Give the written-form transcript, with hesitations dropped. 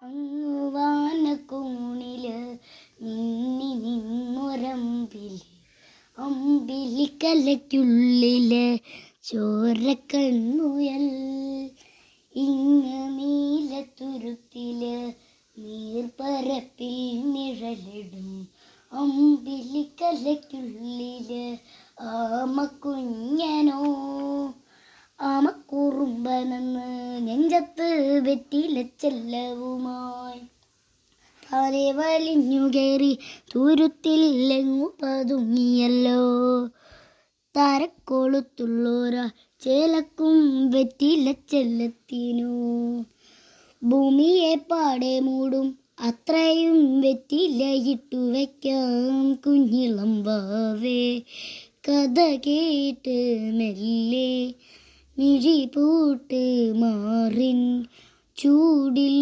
അങ്ങുവാനക്കൂണില് മിന്നി നിന്നൊരമ്പില് അമ്പിലിക്കലയ്ക്കുള്ളില് ചോരക്കണ്ണുയൽ ഇങ്ങ് നീലത്തുരുത്തില് നീർപ്പരപ്പിൽ നിഴലിടും അമ്പിലിക്കലയ്ക്കുള്ളില് ആമക്കുഞ്ഞനോ ആമക്കുറുമ്പനെന്ന് നെഞ്ചത്ത് വെറ്റിലച്ചെല്ലവുമായി താനെ വലിഞ്ഞു കയറി തുരുത്തിലെങ്ങു പതുങ്ങിയല്ലോ. തരക്കൊളുത്തുള്ളോരാ ചേലക്കും വെറ്റിലച്ചെല്ലത്തിനു ഭൂമിയെ പാടെ മൂടും അത്രയും വെറ്റിലയിട്ടു വയ്ക്കാം കുഞ്ഞിളം വാവേ. കഥ കേട്ട് മെല്ലെ മിഴി പൂട്ട് മാറിൻ ചൂടിൽ